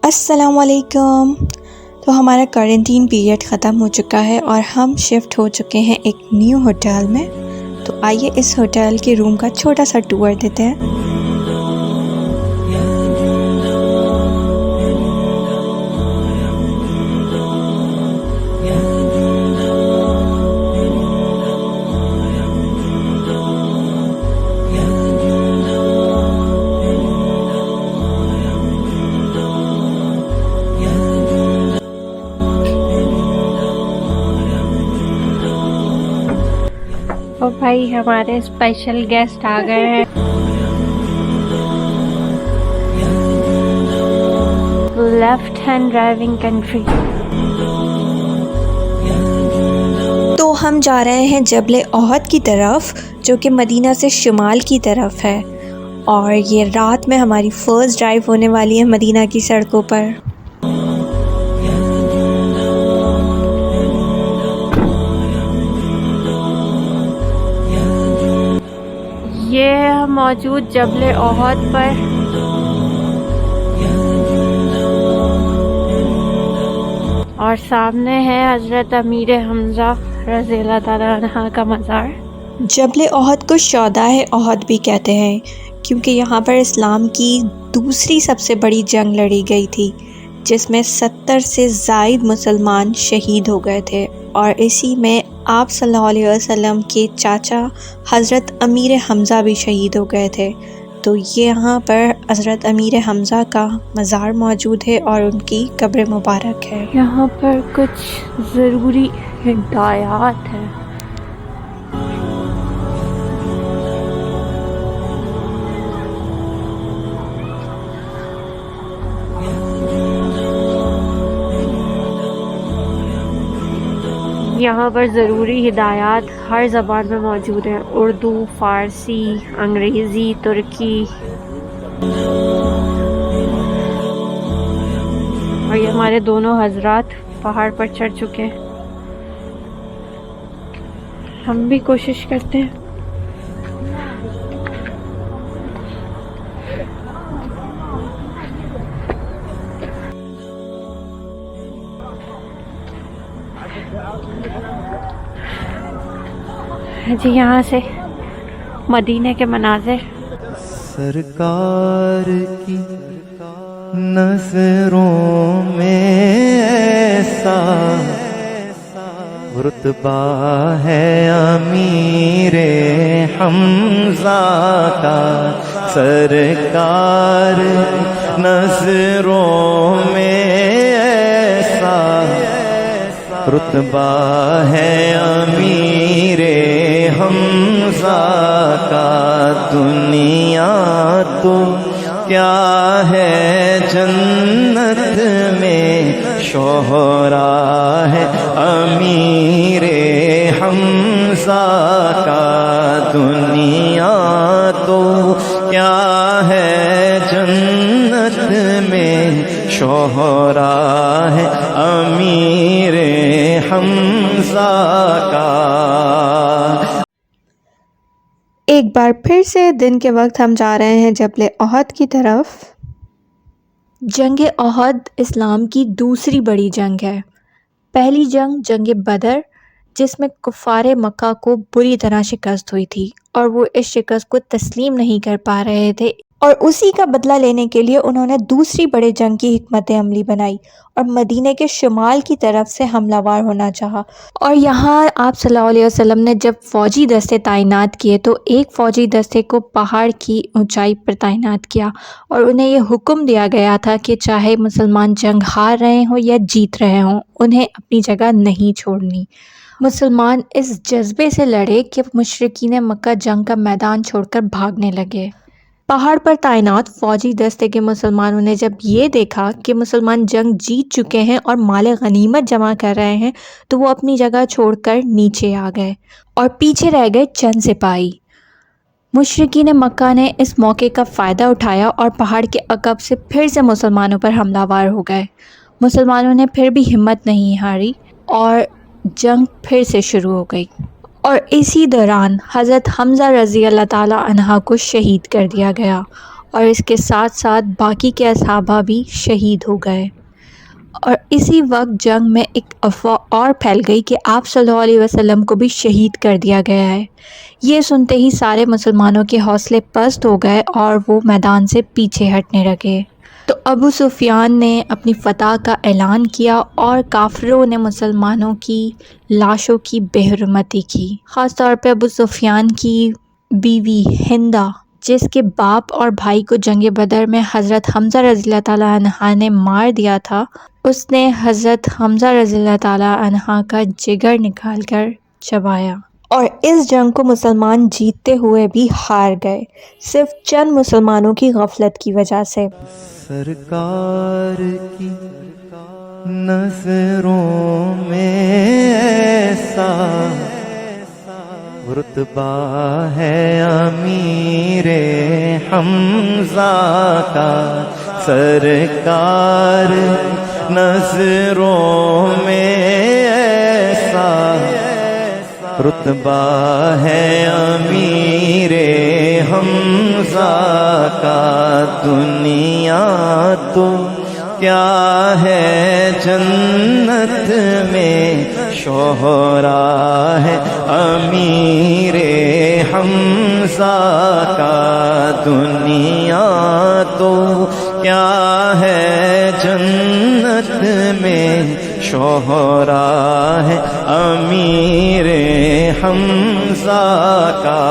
السلام علیکم۔ تو ہمارا کوارنٹین پیریڈ ختم ہو چکا ہے اور ہم شفٹ ہو چکے ہیں ایک نیو ہوٹل میں۔ تو آئیے اس ہوٹل کے روم کا چھوٹا سا ٹور دیتے ہیں۔ اور بھائی ہمارے اسپیشل گیسٹ آ گئے ہیں۔ Left hand driving country. تو ہم جا رہے ہیں جبل احد کی طرف، جو کہ مدینہ سے شمال کی طرف ہے، اور یہ رات میں ہماری فرسٹ ڈرائیو ہونے والی ہے مدینہ کی سڑکوں پر۔ یہ موجود جبل احد پر اور سامنے ہے حضرت امیر حمزہ رضی اللہ تعالیٰ عنہ کا مزار۔ جبل احد کو شہدائے احد بھی کہتے ہیں، کیونکہ یہاں پر اسلام کی دوسری سب سے بڑی جنگ لڑی گئی تھی، جس میں 70 سے زائد مسلمان شہید ہو گئے تھے، اور اسی میں آپ صلی اللہ علیہ وسلم کے چاچا حضرت امیر حمزہ بھی شہید ہو گئے تھے۔ تو یہاں پر حضرت امیر حمزہ کا مزار موجود ہے اور ان کی قبر مبارک ہے۔ یہاں پر کچھ ضروری ہدایات ہیں۔ یہاں پر ضروری ہدایات ہر زبان میں موجود ہیں: اردو، فارسی، انگریزی، ترکی۔ اور یہ ہمارے دونوں حضرات پہاڑ پر چڑھ چکے ہیں۔ ہم بھی کوشش کرتے ہیں۔ جی یہاں سے مدینے کے مناظر۔ سرکار کی نظروں میں ایسا رتبہ ہے امیر حمزہ کا، سرکار نظروں میں ایسا رتبہ ہے امیر حمزہ کا، دنیا تو کیا ہے جنت میں شہرا ہے امیر حمزہ کا، دنیا تو کیا ہے جنت میں شہرا ہے امیر حمزہ کا۔ ایک بار پھر سے دن کے وقت ہم جا رہے ہیں جبل احد کی طرف۔ جنگ احد اسلام کی دوسری بڑی جنگ ہے۔ پہلی جنگ جنگ بدر، جس میں کفار مکہ کو بری طرح شکست ہوئی تھی، اور وہ اس شکست کو تسلیم نہیں کر پا رہے تھے، اور اسی کا بدلہ لینے کے لیے انہوں نے دوسری بڑی جنگ کی حکمت عملی بنائی اور مدینے کے شمال کی طرف سے حملہ وار ہونا چاہا۔ اور یہاں آپ صلی اللہ علیہ وسلم نے جب فوجی دستے تعینات کیے تو ایک فوجی دستے کو پہاڑ کی اونچائی پر تعینات کیا، اور انہیں یہ حکم دیا گیا تھا کہ چاہے مسلمان جنگ ہار رہے ہوں یا جیت رہے ہوں، انہیں اپنی جگہ نہیں چھوڑنی۔ مسلمان اس جذبے سے لڑے کہ مشرکین مکہ جنگ کا میدان چھوڑ کر بھاگنے لگے۔ پہاڑ پر تعینات فوجی دستے کے مسلمانوں نے جب یہ دیکھا کہ مسلمان جنگ جیت چکے ہیں اور مال غنیمت جمع کر رہے ہیں، تو وہ اپنی جگہ چھوڑ کر نیچے آ گئے، اور پیچھے رہ گئے چند سپاہی۔ مشرکین مکہ نے اس موقع کا فائدہ اٹھایا اور پہاڑ کے عقب سے پھر سے مسلمانوں پر حملہ وار ہو گئے۔ مسلمانوں نے پھر بھی ہمت نہیں ہاری اور جنگ پھر سے شروع ہو گئی، اور اسی دوران حضرت حمزہ رضی اللہ تعالیٰ عنہ کو شہید کر دیا گیا، اور اس کے ساتھ ساتھ باقی کے اصحابہ بھی شہید ہو گئے۔ اور اسی وقت جنگ میں ایک افواہ اور پھیل گئی کہ آپ صلی اللہ علیہ وسلم کو بھی شہید کر دیا گیا ہے۔ یہ سنتے ہی سارے مسلمانوں کے حوصلے پست ہو گئے اور وہ میدان سے پیچھے ہٹنے لگے۔ تو ابو سفیان نے اپنی فتح کا اعلان کیا اور کافروں نے مسلمانوں کی لاشوں کی بے حرمتی کی۔ خاص طور پہ ابو سفیان کی بیوی ہندہ، جس کے باپ اور بھائی کو جنگ بدر میں حضرت حمزہ رضی اللہ تعالیٰ عنہ نے مار دیا تھا، اس نے حضرت حمزہ رضی اللہ تعالیٰ عنہ کا جگر نکال کر چبایا۔ اور اس جنگ کو مسلمان جیتتے ہوئے بھی ہار گئے، صرف چند مسلمانوں کی غفلت کی وجہ سے۔ سرکار کی نظروں میں ایسا رتبہ ہے امیر حمزہ کا، سرکار نظروں میں ایسا رتبہ ہے امیر حمزہ کا، دنیا تو کیا ہے جنت میں شہرا ہے امیر حمزہ کا، دنیا تو کیا ہے جنت میں شہرا ہے امیر حمزہ کا۔